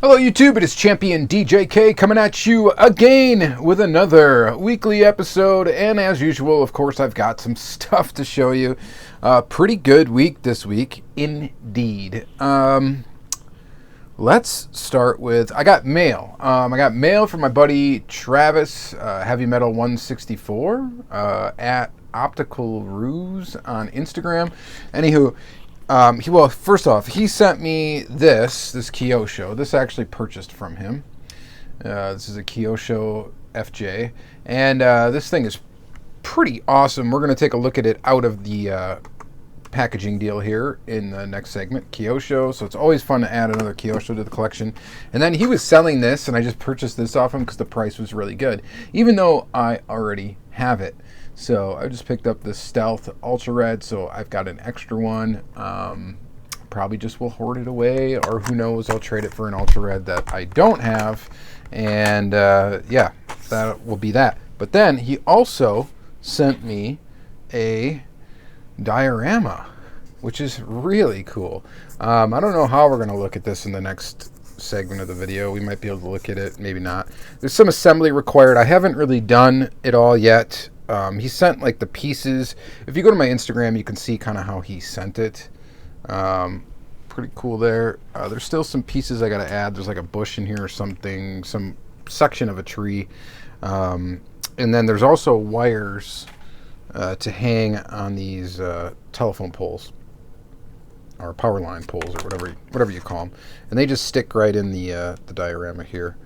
Hello YouTube, it is Championdjk coming at you again with another weekly episode, and as usual, of course, I've got some stuff to show you. Pretty good week this week, indeed. Let's start with, I got mail. I got mail from my buddy Travis, Heavy Metal 164, at Optical Ruse on Instagram. Anywho, well, first off, he sent me this Kyosho. This I actually purchased from him. This is a Kyosho FJ, and this thing is pretty awesome. We're going to take a look at it out of the packaging deal here in the next segment, Kyosho. So it's always fun to add another Kyosho to the collection. And then he was selling this, and I just purchased this off him because the price was really good, even though I already have it. So I just picked up this Stealth Ultra Red, so I've got an extra one. Probably just will hoard it away, or who knows, I'll trade it for an Ultra Red that I don't have. And yeah, that will be that. But then he also sent me a Diorama, which is really cool. I don't know how we're going to look at this in the next segment of the video. We might be able to look at it, maybe not. There's some assembly required. I haven't really done it all yet. He sent like the pieces. If you go to my Instagram, you can see kind of how he sent it. Pretty cool there. There's still some pieces I got to add. There's like a bush in here or something, some section of a tree. And then there's also wires to hang on these telephone poles, or power line poles, or whatever you call them. And they just stick right in the diorama here.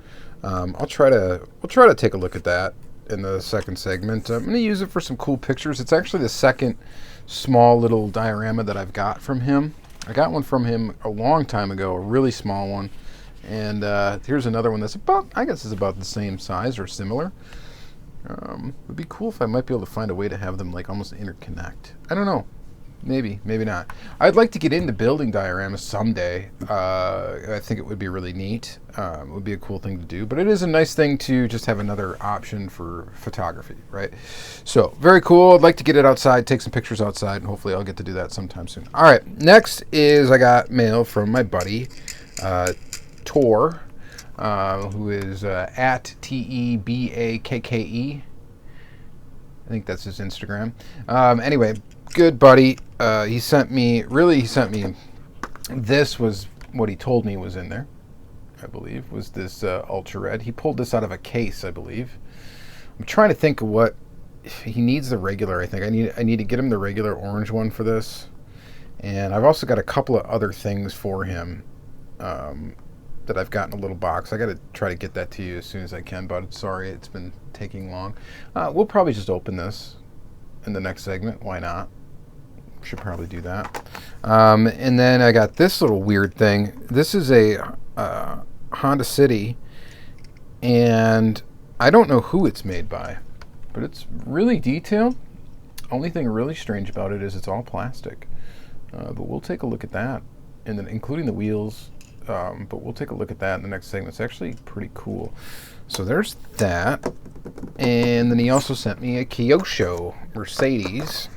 We'll try to take a look at that in the second segment. I'm going to use it for some cool pictures. It's actually the second small little diorama that I've got from him. I got one from him a long time ago, a really small one. And here's another one that's about, I guess is about the same size or similar. It'd be cool if I might be able to find a way to have them like almost interconnect. I don't know. Maybe, maybe not. I'd like to get into building dioramas someday. I think it would be really neat. It would be a cool thing to do, but it is a nice thing to just have another option for photography, right? So, very cool. I'd like to get it outside, take some pictures outside, and hopefully I'll get to do that sometime soon. All right, next is I got mail from my buddy, Tor, who is at TEBAKKE. I think that's his Instagram. Anyway, good buddy. He sent me this was what he told me was in there, I believe, was this Ultra Red. He pulled this out of a case, I believe. I'm trying to think of what he needs. The regular, I think. I need to get him the regular orange one for this. And I've also got a couple of other things for him that I've got in a little box. I got to try to get that to you as soon as I can, but sorry it's been taking long. We'll probably just open this in the next segment. Why not? Should probably do that. And then I got this little weird thing. This is a Honda City, and I don't know who it's made by, but it's really detailed. Only thing really strange about it is it's all plastic. But we'll take a look at that, and then including the wheels. But we'll take a look at that in the next segment. It's actually pretty cool. So there's that. And then he also sent me a Kyosho Mercedes.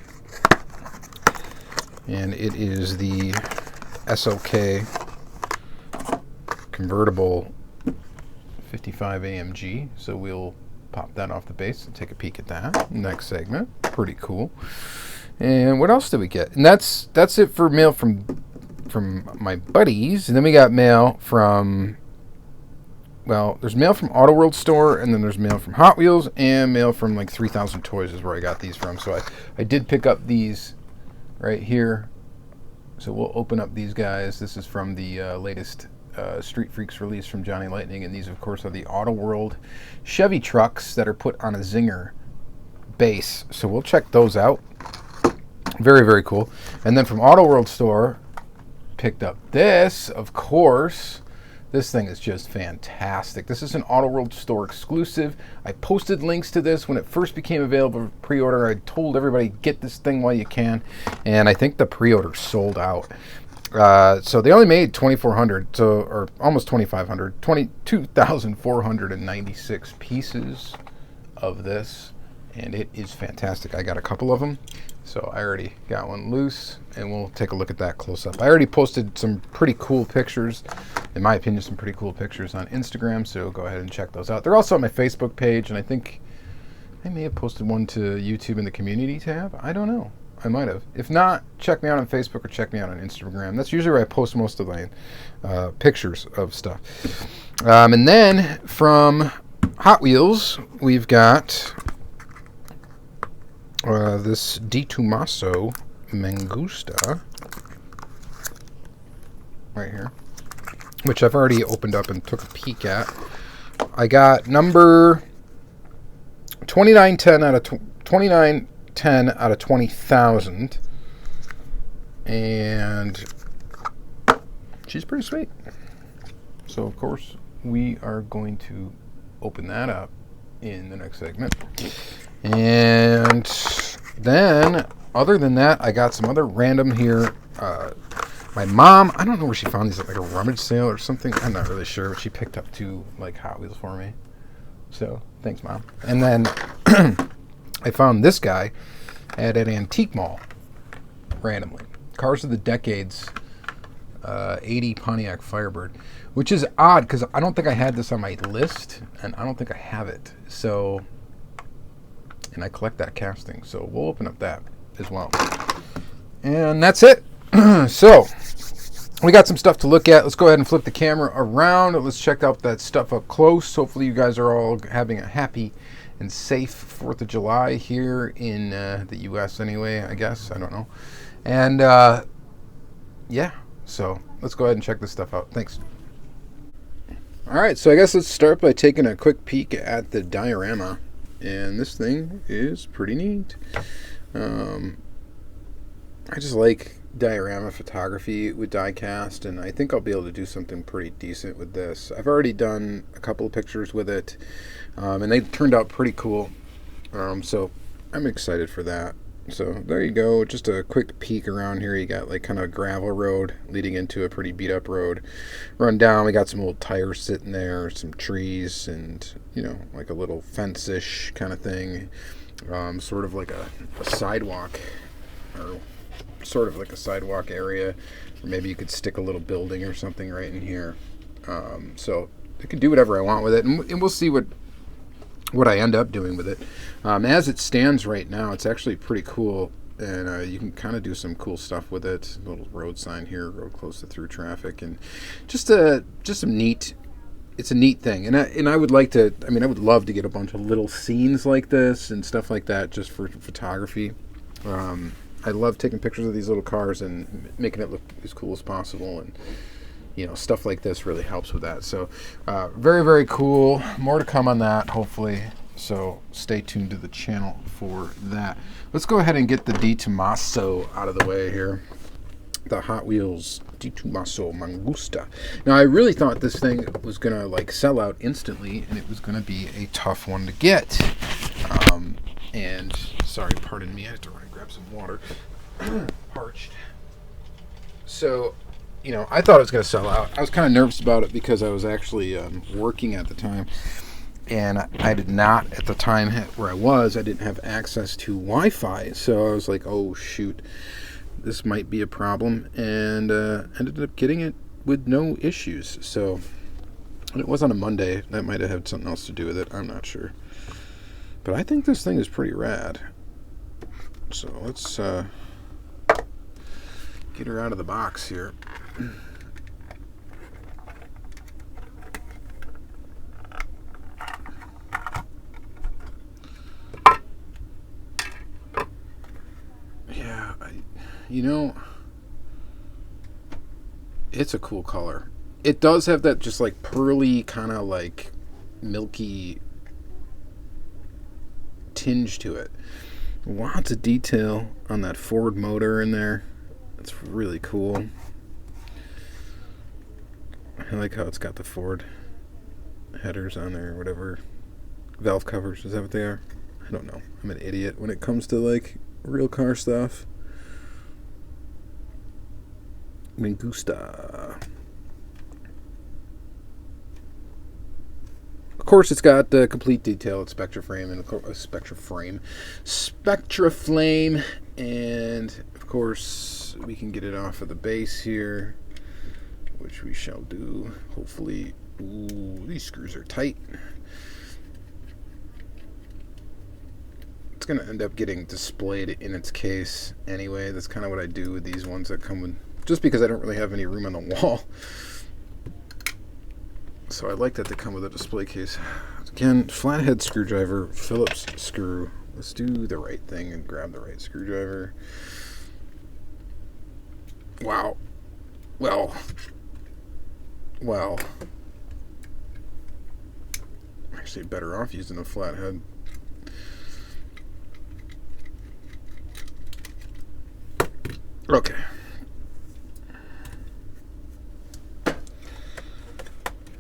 And it is the SOK convertible 55 AMG. So we'll pop that off the base and take a peek at that next segment. Pretty cool. And what else did we get? And that's it for mail from my buddies. And then we got mail from, well, there's mail from Auto World store, and then there's mail from Hot Wheels, and mail from like 3000 Toys is where I got these from. So I did pick up these right here. So we'll open up these guys. This is from the latest Street Freaks release from Johnny Lightning, and these of course are the Auto World Chevy trucks that are put on a Zinger base. So we'll check those out. Very, very cool. And then from Auto World store, picked up this, of course. This thing is just fantastic. This is an Auto World store exclusive. I posted links to this when it first became available for pre-order. I told everybody, get this thing while you can. And I think the pre-order sold out. So they only made 2,400, or almost 2,500, 22,496 pieces of this. And it is fantastic. I got a couple of them. So I already got one loose, and we'll take a look at that close up. I already posted some pretty cool pictures in my opinion, some pretty cool pictures on Instagram, so go ahead and check those out. They're also on my Facebook page, and I think I may have posted one to YouTube in the community tab. I don't know. I might have. If not, check me out on Facebook or check me out on Instagram. That's usually where I post most of my pictures of stuff. And then from Hot Wheels, we've got this Wheels Mangusta right here, which I've already opened up and took a peek at. I got number 2910 out of 20,000, and she's pretty sweet. So of course we are going to open that up in the next segment. And then other than that, I got some other random here. My mom, I don't know where she found these at like a rummage sale or something. I'm not really sure, but she picked up 2 like Hot Wheels for me. So thanks, Mom. And then I found this guy at an antique mall randomly. Cars of the Decades 80 Pontiac Firebird, which is odd because I don't think I had this on my list, and I don't think I have it. So, and I collect that casting, so we'll open up that as well. And that's it. So we got some stuff to look at. Let's go ahead and flip the camera around. Let's check out that stuff up close. Hopefully you guys are all having a happy and safe 4th of July here in the U.S. anyway, I guess. I don't know. And yeah, so let's go ahead and check this stuff out. Thanks. All right, so I guess let's start by taking a quick peek at the diorama. And this thing is pretty neat. I just like diorama photography with Diecast, and I think I'll be able to do something pretty decent with this. I've already done a couple of pictures with it, and they turned out pretty cool, so I'm excited for that. So there you go, just a quick peek around here. You got like kind of a gravel road leading into a pretty beat up road. Run down, we got some old tires sitting there, some trees, and you know, like a little fence-ish kind of thing, sort of like a sidewalk, or sort of like a sidewalk area, or maybe you could stick a little building or something right in here. So I could do whatever I want with it, and we'll see what I end up doing with it. As it stands right now, it's actually pretty cool, and you can kind of do some cool stuff with it. A little road sign here, road close to through traffic, and just some neat. It's a neat thing, and I would like to. I mean, I would love to get a bunch of little scenes like this and stuff like that just for photography. I love taking pictures of these little cars and making it look as cool as possible, and you know, stuff like this really helps with that. So very, very cool. More to come on that, hopefully. So stay tuned to the channel for that. Let's go ahead and get the Wheels out of the way here. The Hot Wheels Wheels Mangusta. Now, I really thought this thing was going to like sell out instantly, and it was going to be a tough one to get. And sorry, pardon me, I have to run and grab some water. Parched. So, you know, I thought it was going to sell out. I was kind of nervous about it because I was actually working at the time, and I did not, at the time where I was, I didn't have access to Wi-Fi. So I was like, oh shoot, this might be a problem, and ended up getting it with no issues. So, and it was on a Monday. That might have had something else to do with it. I'm not sure. But I think this thing is pretty rad. So let's get her out of the box here. Yeah, you know, it's a cool color. It does have that just like pearly kind of like milky tinge to it. Lots of detail on that Ford motor in there. It's really cool. I like how it's got the Ford headers on there, or whatever. Valve covers, is that what they are? I don't know. I'm an idiot when it comes to like real car stuff. Mangusta. Of course, it's got the complete detail at Spectraframe and'Spectraflame, and of course we can get it off of the base here which we shall do. Hopefully, ooh, these screws are tight. It's going to end up getting displayed in its case anyway. That's kind of what I do with these ones that come with, just because I don't really have any room on the wall. So I like that they come with a display case. Again, flathead screwdriver, Phillips screw. Let's do the right thing and grab the right screwdriver. Wow. Well. Actually, better off using a flathead. Okay.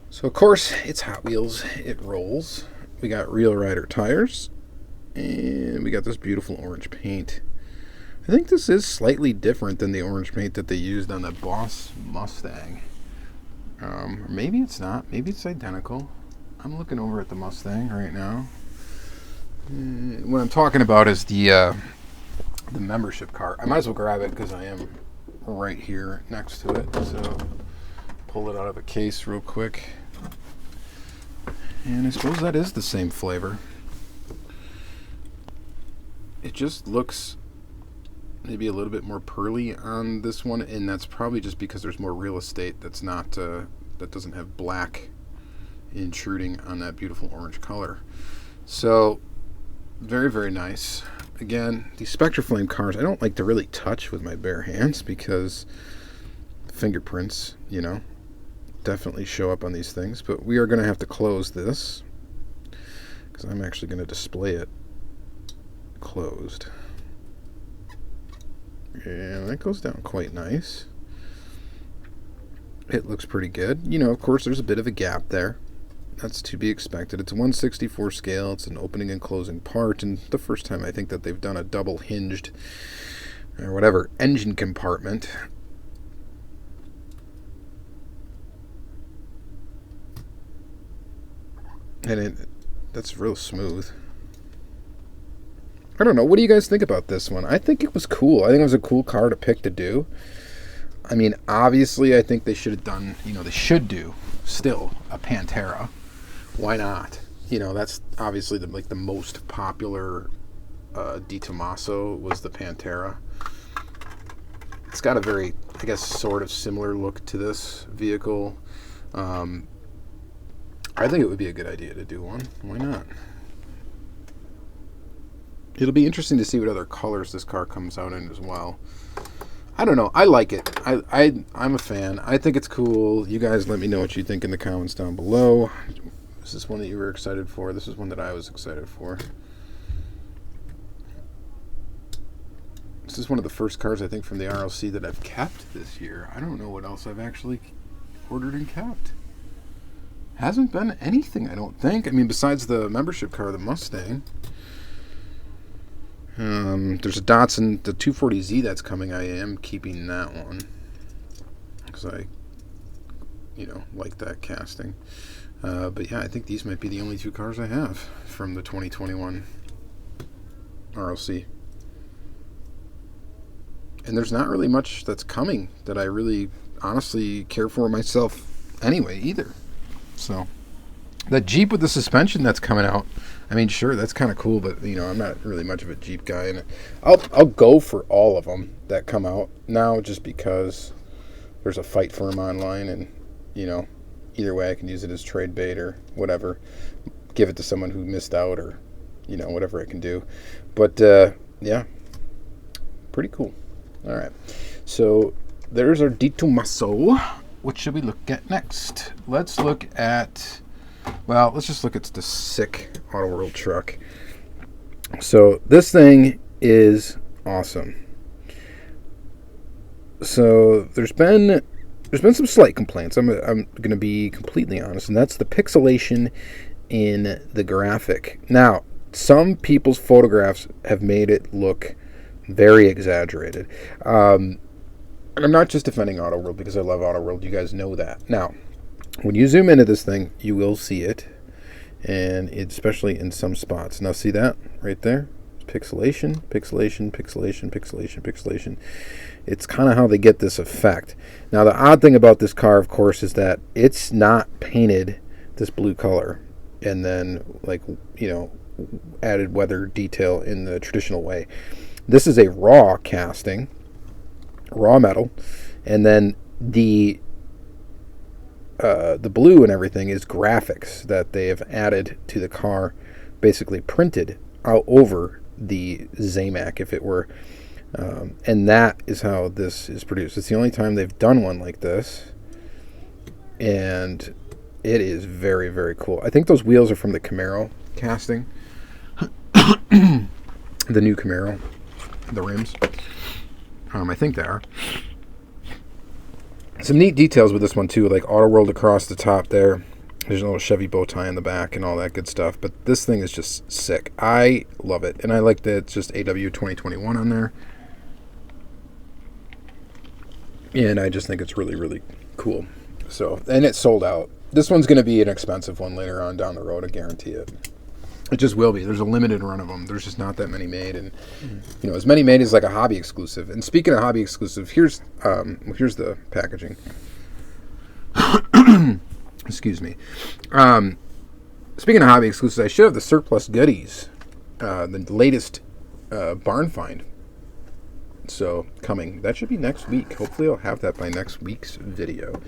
So, of course, it's Hot Wheels. It rolls. We got Real Rider tires. And we got this beautiful orange paint. I think this is slightly different than the orange paint that they used on the Boss Mustang. Or maybe it's not. Maybe it's identical. I'm looking over at the Mustang right now. What I'm talking about is the membership card. I might as well grab it because I am right here next to it. So pull it out of the case real quick. And I suppose that is the same flavor. It just looks maybe a little bit more pearly on this one, and that's probably just because there's more real estate that's not that doesn't have black intruding on that beautiful orange color. So very, very nice. Again, these Spectraflame cars I don't like to really touch with my bare hands because fingerprints, you know, definitely show up on these things. But we are going to have to close this because I'm actually going to display it closed. And that goes down quite nice. It looks pretty good. You know, of course, there's a bit of a gap there. That's to be expected. It's a 1/64 scale. It's an opening and closing part. And the first time I think that they've done a double hinged or whatever engine compartment. And that's real smooth. I don't know. What do you guys think about this one? I think it was cool. I think it was a cool car to pick to do. I mean, obviously, I think they should have done, you know, they should do still a Pantera. Why not? You know, that's obviously the most popular Di Tommaso was the Pantera. It's got a very, I guess, sort of similar look to this vehicle. I think it would be a good idea to do one. Why not? It'll be interesting to see what other colors this car comes out in as well. I don't know. I like it. I'm a fan. I think it's cool. You guys let me know what you think in the comments down below. Is this one that you were excited for? This is one that I was excited for. This is one of the first cars, I think, from the RLC that I've kept this year. I don't know what else I've actually ordered and kept. Hasn't been anything, I don't think. I mean, besides the membership car, the Mustang. There's a Datsun, the 240Z that's coming. I am keeping that one because I, you know, like that casting. But yeah, I think these might be the only two cars I have from the 2021 RLC. And there's not really much that's coming that I really honestly care for myself anyway either. So the Jeep with the suspension that's coming out, I mean, sure, that's kind of cool, but, you know, I'm not really much of a Jeep guy, and I'll go for all of them that come out now just because there's a fight for them online, and, you know, either way I can use it as trade bait or whatever, give it to someone who missed out or, you know, whatever I can do. But, yeah, pretty cool. All right, so there's our Di Tommaso. What should we look at next? Let's look at... Well, let's just look at the sick Auto World truck. So this thing is awesome. So there's been some slight complaints. I'm going to be completely honest, and that's the pixelation in the graphic. Now, some people's photographs have made it look very exaggerated. And I'm not just defending Auto World because I love Auto World. You guys know that. Now, when you zoom into this thing, you will see it, and especially in some spots. Now, see that right there? Pixelation, pixelation, pixelation, pixelation, pixelation. It's kind of how they get this effect. Now, the odd thing about this car, of course, is that it's not painted this blue color and then, like, you know, added weather detail in the traditional way. This is a raw casting, raw metal, and then the blue and everything is graphics that they have added to the car, basically printed out over the Zamac, if it were. And that is how this is produced. It's the only time they've done one like this, and it is very, very cool. I think those wheels are from the Camaro casting. The new Camaro, the rims. I think they are. Some neat details with this one too, like auto world across the top there. There's a little Chevy bow tie in the back and all that good stuff. But this thing is just sick. I love it. And I like that it's just AW 2021 on there. And I just think it's really, really cool. So, and it's sold out. This one's going to be an expensive one later on down the road, I guarantee it. It just will be. There's a limited run of them. There's just not that many made, and you know, as many made as like a hobby exclusive. And speaking of hobby exclusive, here's the packaging. Excuse me. Speaking of hobby exclusives, I should have the surplus goodies, the latest barn find. So coming, that should be next week. Hopefully, I'll have that by next week's video.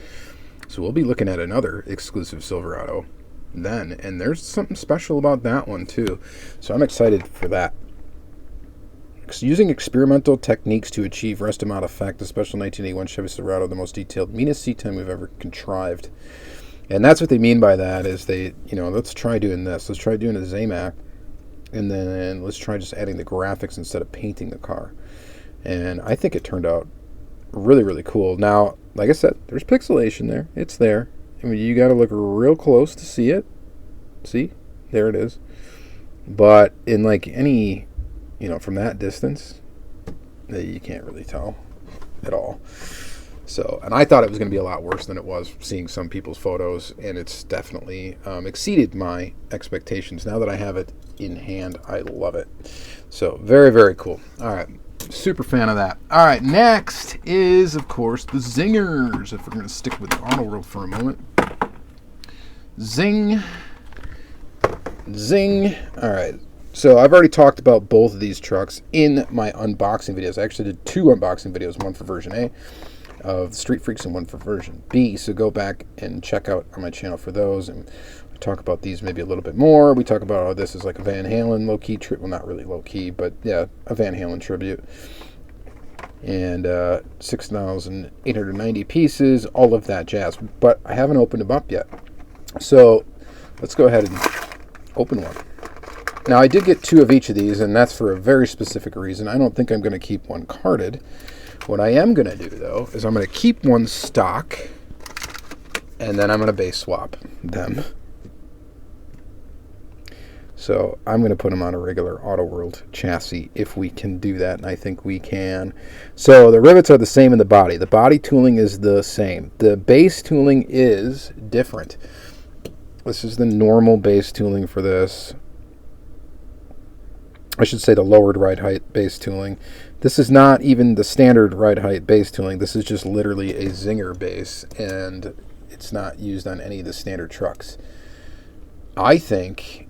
So we'll be looking at another exclusive Silverado then, and there's something special about that one too, so I'm excited for that. Using experimental techniques to achieve rest amount effect, the special 1981 Chevy Silverado, the most detailed, meanest seat time we've ever contrived. And that's what they mean by that, is they, you know, let's try doing this, let's try doing a Zamac, and then let's try just adding the graphics instead of painting the car. And I think it turned out really, really cool. Now, like I said, there's pixelation there, it's there. I mean, you got to look real close to see it. See? There it is. But in like any, you know, from that distance, you can't really tell at all. So, and I thought it was going to be a lot worse than it was, seeing some people's photos, and it's definitely exceeded my expectations. Now that I have it in hand, I love it. So, very, very cool. All right. Super fan of that. All right, next is, of course, the Zingers. If we're going to stick with the auto world for a moment. Zing. All right. So I've already talked about both of these trucks in my unboxing videos. I actually did 2 unboxing videos, one for version A of Street Freaks and one for version B. So go back and check out on my channel for those. And I talk about these maybe a little bit more. We talk about how this is like a Van Halen low-key tribute. Well, not really low-key, but yeah, a Van Halen tribute. And 6,890 pieces, all of that jazz. But I haven't opened them up yet. So let's go ahead and open one. Now, I did get 2 of each of these, and that's for a very specific reason. I don't think I'm going to keep one carded. What I am going to do, though, is I'm going to keep one stock, and then I'm going to base swap them. So I'm going to put them on a regular Auto World chassis if we can do that, and I think we can. So the rivets are the same in the body. The body tooling is the same. The base tooling is different. This is the normal base tooling for this. I should say the lowered ride height base tooling. This is not even the standard ride height base tooling. This is just literally a Zinger base, and it's not used on any of the standard trucks. I think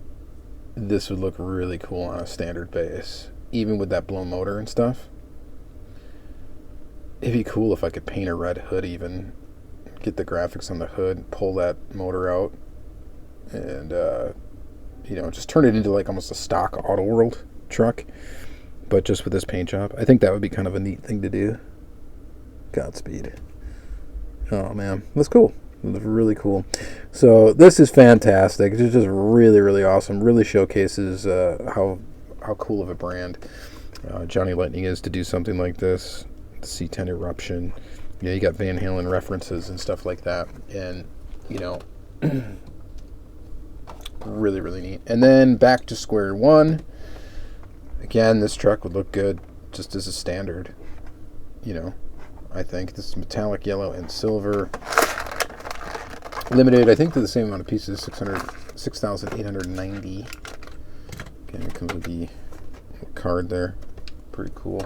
this would look really cool on a standard base, even with that blown motor and stuff. It'd be cool if I could paint a red hood, even get the graphics on the hood, pull that motor out, and you know, just turn it into like almost a stock Auto World truck, but just with this paint job. I think that would be kind of a neat thing to do. Godspeed. Oh man, that's cool. That's really cool. So this is fantastic. It's just really, really awesome. Really showcases how cool of a brand Johnny Lightning is to do something like this. The C10 eruption. You know, you got Van Halen references and stuff like that, and you know. Really, really neat. And then back to square one. Again, this truck would look good just as a standard. You know, I think this is metallic yellow and silver. Limited, I think, to the same amount of pieces, 6,890. Again, it comes with the card there. Pretty cool.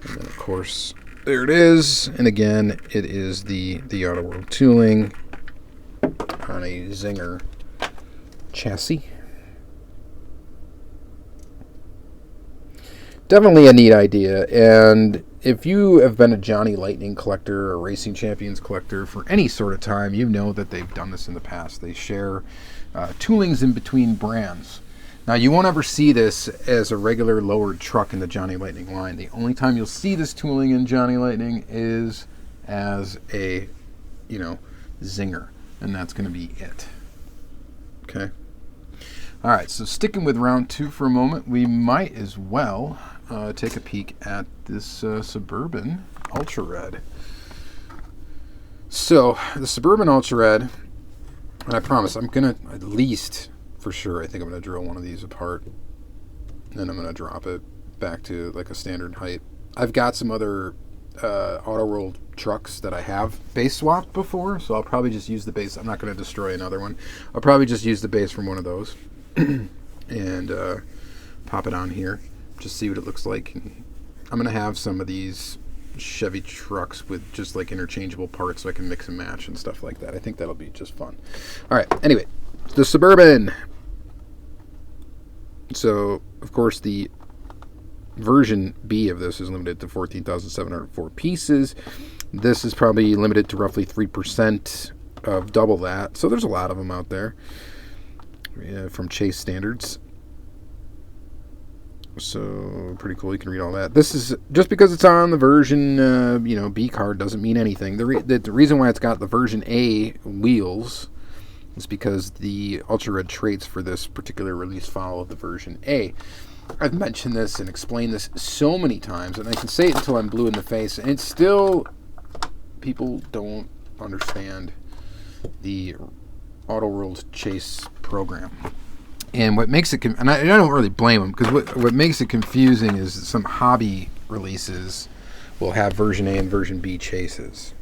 And then, of course, there it is. And again, it is the Auto World tooling on a Zinger chassis. Definitely a neat idea. And if you have been a Johnny Lightning collector or Racing Champions collector for any sort of time, you know that they've done this in the past. They share toolings in between brands. Now, you won't ever see this as a regular lowered truck in the Johnny Lightning line. The only time you'll see this tooling in Johnny Lightning is as a, Zinger. And that's going to be it. Okay. All right, so sticking with round 2 for a moment, we might as well take a peek at this Suburban Ultra Red. So, the Suburban Ultra Red, and I promise I'm going to at least... For sure, I think I'm going to drill one of these apart, and then I'm going to drop it back to like a standard height. I've got some other Auto World trucks that I have base swapped before, so I'll probably just use the base. I'm not going to destroy another one. I'll probably just use the base from one of those and pop it on here, just see what it looks like. And I'm going to have some of these Chevy trucks with just like interchangeable parts so I can mix and match and stuff like that. I think that'll be just fun. All right, anyway, the Suburban. So, of course, the version B of this is limited to 14,704 pieces. This is probably limited to roughly 3% of double that. So there's a lot of them out there from Chase standards. So, pretty cool. You can read all that. This is, just because it's on the version, B card doesn't mean anything. The reason why it's got the version A wheels is because the Ultra Red traits for this particular release follow the version A. I've mentioned this and explained this so many times, and I can say it until I'm blue in the face, and it's still, people don't understand the Auto World Chase program. And what makes it, and I don't really blame them, because what makes it confusing is some hobby releases will have version A and version B chases.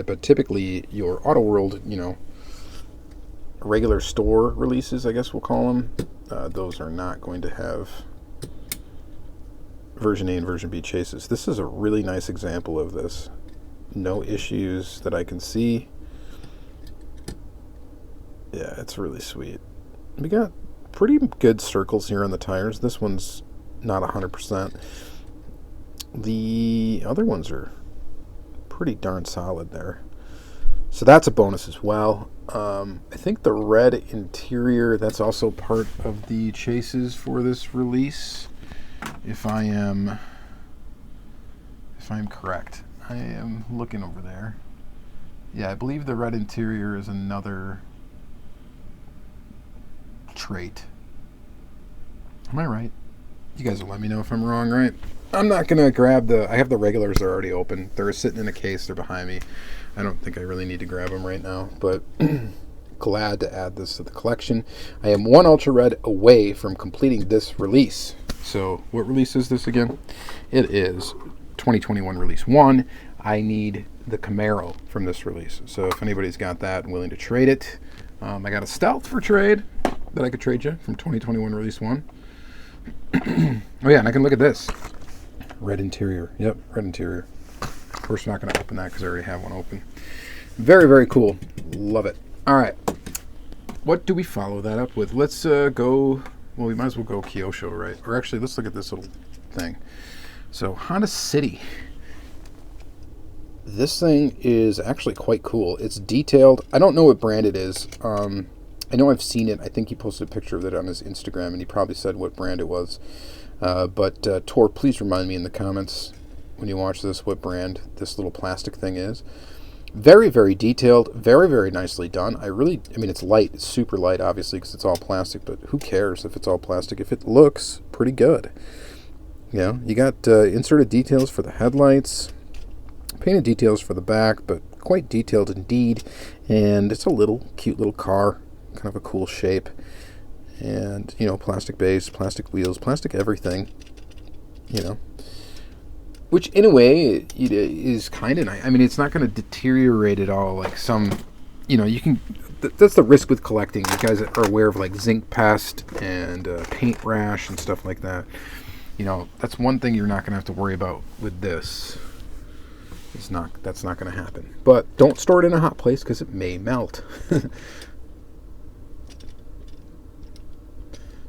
But typically, your Auto World, regular store releases, I guess we'll call them, those are not going to have version A and version B chases. This is a really nice example of this. No issues that I can see. Yeah, it's really sweet. We got pretty good circles here on the tires. This one's not 100%. The other ones are pretty darn solid there. So that's a bonus as well. I think the red interior, that's also part of the chases for this release. If I'm correct. I am looking over there. Yeah, I believe the red interior is another trait. Am I right? You guys will let me know if I'm wrong, right? I'm not going to grab I have the regulars that are already open. They're sitting in a case. They're behind me. I don't think I really need to grab them right now, but glad to add this to the collection. I am one Ultra Red away from completing this release. So what release is this again? It is 2021 release 1. I need the Camaro from this release. So if anybody's got that and willing to trade it, I got a Stealth for trade that I could trade you from 2021 release 1. Oh yeah, and I can look at this. Red interior. Yep, red interior. Of course, I'm not going to open that because I already have one open. Very, very cool. Love it. All right. What do we follow that up with? Let's go... Well, we might as well go Kyosho, right? Or actually, let's look at this little thing. So, Honda City. This thing is actually quite cool. It's detailed. I don't know what brand it is. I know I've seen it. I think he posted a picture of it on his Instagram, and he probably said what brand it was. But Tor, please remind me in the comments when you watch this what brand this little plastic thing is. Very, very detailed. Very, very nicely done. I mean, it's light. It's super light, obviously, because it's all plastic. But who cares if it's all plastic if it looks pretty good? You got inserted details for the headlights, painted details for the back, but quite detailed indeed. And it's a cute little car, kind of a cool shape. And, plastic base, plastic wheels, plastic everything, Which, in a way, is kind of nice. I mean, it's not going to deteriorate at all like some, you can... that's the risk with collecting. You guys are aware of like zinc pest and paint rash and stuff like that. You know, that's one thing you're not going to have to worry about with this. That's not going to happen. But don't store it in a hot place because it may melt. But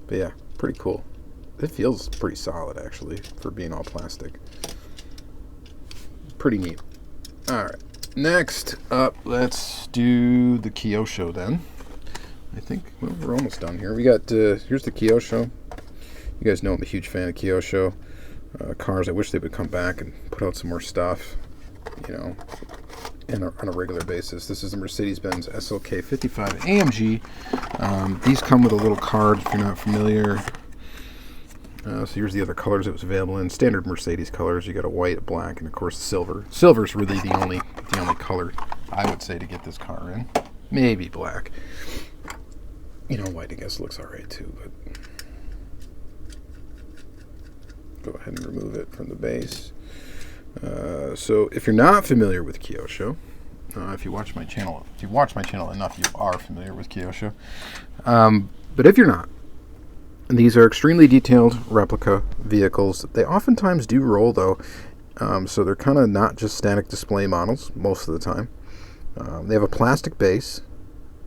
yeah, pretty cool. It feels pretty solid actually for being all plastic. Pretty neat. All right. Next up, let's do the Kyosho then. I think we're almost done here. We got here's the Kyosho. You guys know I'm a huge fan of Kyosho cars. I wish they would come back and put out some more stuff, you know, on a regular basis. This is a Mercedes-Benz SLK 55 AMG. These come with a little card if you're not familiar. So here's the other colors it was available in. Standard Mercedes colors. You got a white, a black, and of course silver. Silver's really the only color I would say to get this car in. Maybe black. You know, white I guess looks alright too, but go ahead and remove it from the base. So if you're not familiar with Kyosho, if you watch my channel enough, you are familiar with Kyosho. But if you're not, these are extremely detailed replica vehicles. They oftentimes do roll though, so they're kind of not just static display models most of the time. They have a plastic base.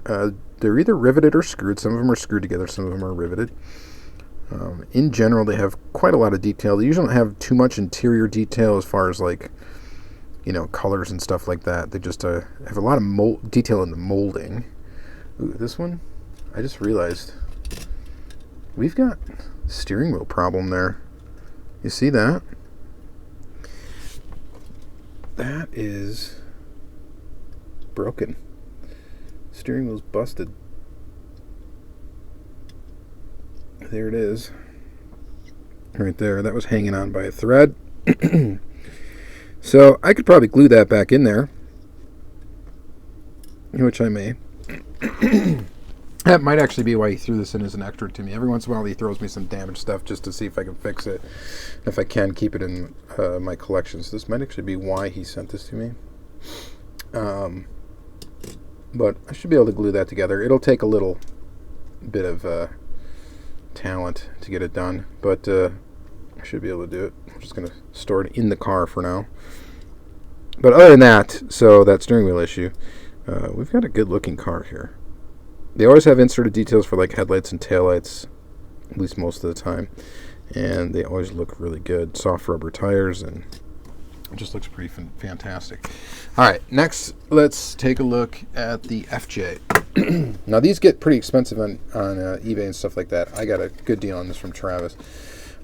They're either riveted or screwed. Some of them are screwed together, some of them are riveted. In general, they have quite a lot of detail. They usually don't have too much interior detail as far as like, you know, colors and stuff like that. They just have a lot of detail in the molding. Ooh, this one, I just realized we've got a steering wheel problem there. You see that? That is broken. Steering wheel's busted. There it is. Right there. That was hanging on by a thread. So I could probably glue that back in there, which I may. That might actually be why he threw this in as an extra to me. Every once in a while he throws me some damaged stuff just to see if I can fix it. If I can, keep it in my collection. So this might actually be why he sent this to me. But I should be able to glue that together. It'll take a little bit of talent to get it done, but I should be able to do it. I'm just going to store it in the car for now. But other than that, so that steering wheel issue, we've got a good looking car here. They always have inserted details for like headlights and taillights, at least most of the time, and they always look really good. Soft rubber tires, and it just looks pretty fantastic. All right, next let's take a look at the FJ. Now these get pretty expensive on eBay and stuff like that. I got a good deal on this from Travis.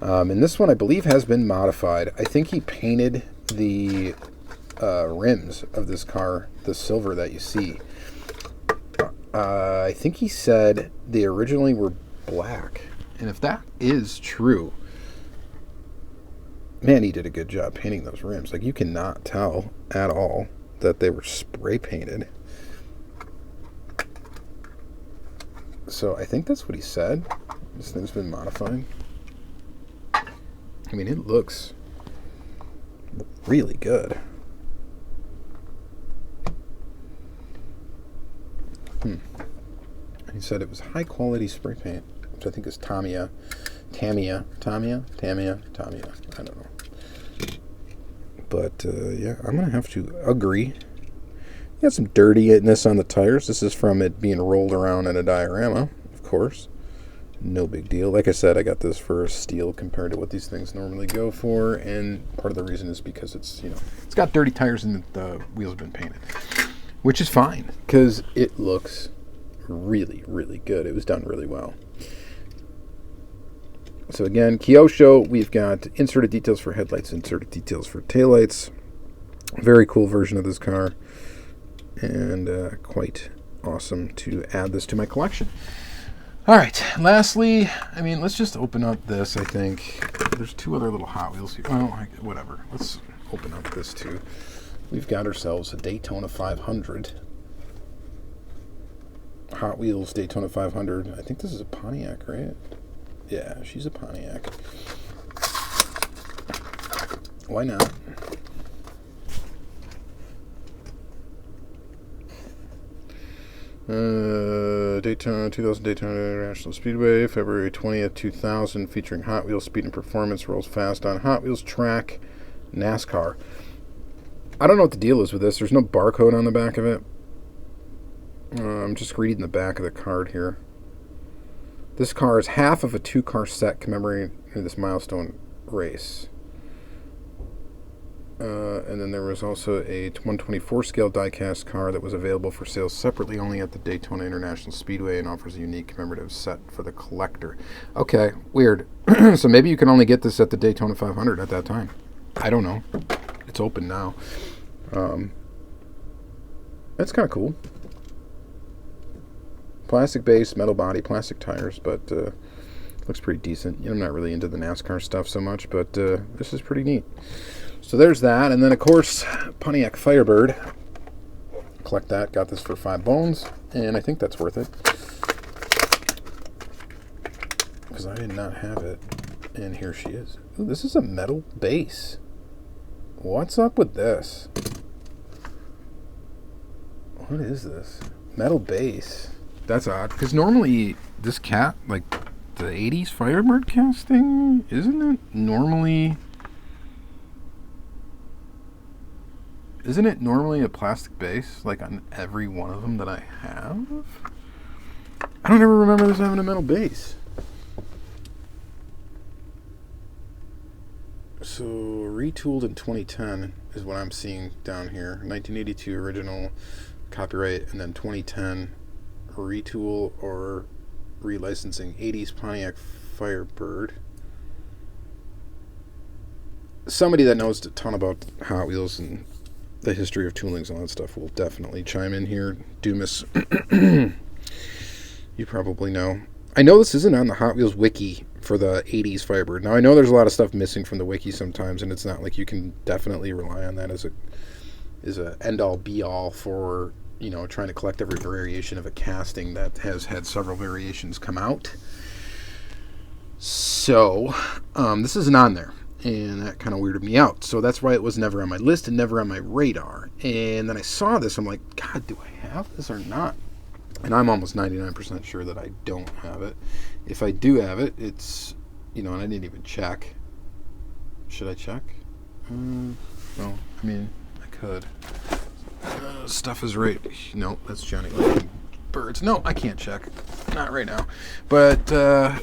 And this one I believe has been modified. I think he painted the rims of this car the silver that you see. I think he said they originally were black. And if that is true, man, he did a good job painting those rims. Like, you cannot tell at all that they were spray painted. So I think that's what he said. This thing's been modified. I mean, it looks really good. He said it was high quality spray paint, which I think is Tamiya. I don't know. But yeah, I'm gonna have to agree. Got some dirtiness on the tires. This is from it being rolled around in a diorama, of course. No big deal. Like I said, I got this for a steal compared to what these things normally go for, and part of the reason is because it's, you know, it's got dirty tires and the wheels have been painted, which is fine because it looks really, really good. It was done really well. So again, Kyosho, we've got inserted details for headlights, inserted details for taillights. Very cool version of this car, and quite awesome to add this to my collection. All right, lastly, I mean, let's just open up this, I think. There's two other little Hot Wheels here. Oh, whatever. Let's open up this too. We've got ourselves a Daytona 500. Hot Wheels Daytona 500. I think this is a Pontiac, right? Yeah, she's a Pontiac. Why not? Daytona, 2000 Daytona International Speedway, February 20th, 2000, featuring Hot Wheels Speed and Performance, rolls fast on Hot Wheels track, NASCAR. I don't know what the deal is with this. There's no barcode on the back of it. I'm just reading the back of the card here. This car is half of a 2-car set commemorating this milestone race. And then there was also a 124 scale diecast car that was available for sale separately only at the Daytona International Speedway and offers a unique commemorative set for the collector. Okay, weird. So maybe you can only get this at the Daytona 500 at that time. I don't know. It's open now. That's kind of cool. Plastic base, metal body, plastic tires, but looks pretty decent. I'm not really into the NASCAR stuff so much, but this is pretty neat. So there's that, and then of course Pontiac Firebird. Collect that. Got this for $5, and I think that's worth it because I did not have it. And here she is. Ooh, this is a metal base. What's up with this? What is this? Metal base. That's odd, because normally this cat, like the 80s Firebird casting, isn't it normally a plastic base, like on every one of them that I have? I don't ever remember this having a metal base. So, retooled in 2010 is what I'm seeing down here. 1982 original copyright, and then 2010 retool or relicensing. 80s Pontiac Firebird. Somebody that knows a ton about Hot Wheels and the history of toolings and all that stuff will definitely chime in here. Dumas, you probably know. I know this isn't on the Hot Wheels wiki for the 80s Firebird. Now, I know there's a lot of stuff missing from the wiki sometimes, and it's not like you can definitely rely on that as a end-all, be-all for, you know, trying to collect every variation of a casting that has had several variations come out. So, this isn't on there, and that kind of weirded me out. So that's why it was never on my list and never on my radar. And then I saw this, I'm like, God, do I have this or not? And I'm almost 99% sure that I don't have it. If I do have it, it's, you know, and I didn't even check. Should I check? No, I mean, I could. Stuff is right. No, that's Johnny Lightning Birds. No, I can't check. Not right now. But, I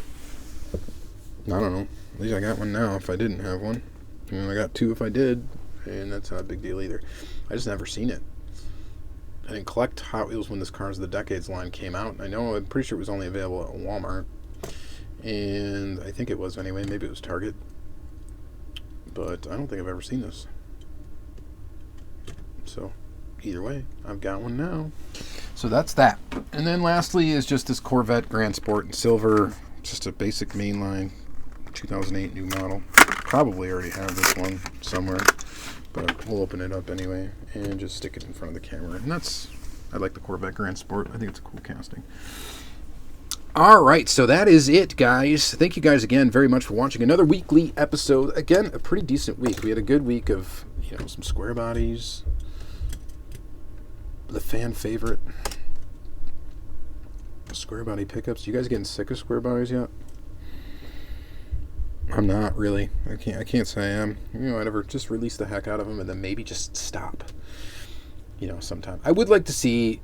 don't know. At least I got one now if I didn't have one. And I got two if I did. And that's not a big deal either. I just never seen it. I didn't collect Hot Wheels when this Cars of the Decades line came out. I'm pretty sure it was only available at Walmart. And I think it was anyway. Maybe it was Target. But I don't think I've ever seen this. So, either way, I've got one now. So that's that. And then lastly is just this Corvette Grand Sport in silver. Just a basic mainline 2008 new model. Probably already have this one somewhere. But we'll open it up anyway and just stick it in front of the camera. And I like the Corvette Grand Sport. I think it's a cool casting. All right, so that is it, guys. Thank you guys again very much for watching another weekly episode. Again, a pretty decent week. We had a good week of, you know, some square bodies, the fan favorite, square body pickups. You guys getting sick of square bodies yet? I'm not really. I can't say I am. You know, I'd ever just release the heck out of them and then maybe just stop. You know, sometime. I would like to see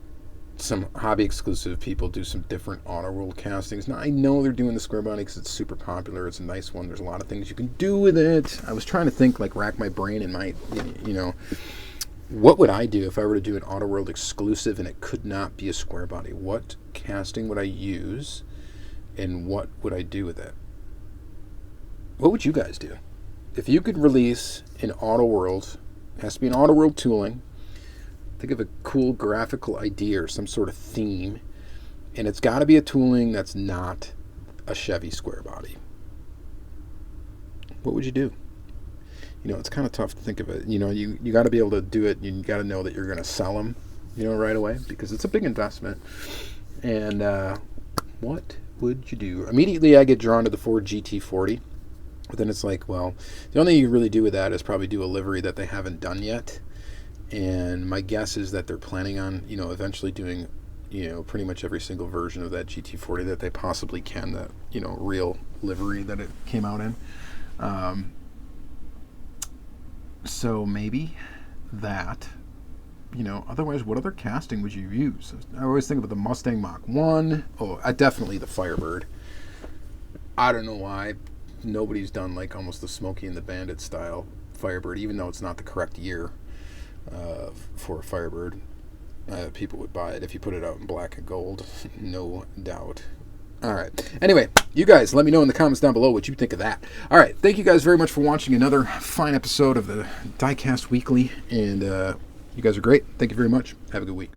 some hobby exclusive people do some different Auto World castings. Now, I know they're doing the square body because it's super popular. It's a nice one. There's a lot of things you can do with it. I was trying to think, like, rack my brain and my, you know, what would I do if I were to do an Auto World exclusive and it could not be a square body? What casting would I use and what would I do with it? What would you guys do? If you could release an Auto World, it has to be an Auto World tooling, think of a cool graphical idea or some sort of theme, and it's got to be a tooling that's not a Chevy square body. What would you do? You know, it's kind of tough to think of it. You know, you got to be able to do it, and you got to know that you're going to sell them, you know, right away, because it's a big investment. And what would you do? Immediately I get drawn to the Ford GT40. But then it's like, well, the only thing you really do with that is probably do a livery that they haven't done yet. And my guess is that they're planning on, you know, eventually doing, pretty much every single version of that GT40 that they possibly can, that, real livery that it came out in. So maybe that, otherwise, what other casting would you use? I always think about the Mustang Mach 1. Oh, definitely the Firebird. I don't know why nobody's done like almost the Smokey and the Bandit style Firebird, even though it's not the correct year for a Firebird. People would buy it if you put it out in black and gold, no doubt. All right. Anyway, you guys, let me know in the comments down below what you think of that. All right. Thank you guys very much for watching another fine episode of the Diecast Weekly. And you guys are great. Thank you very much. Have a good week.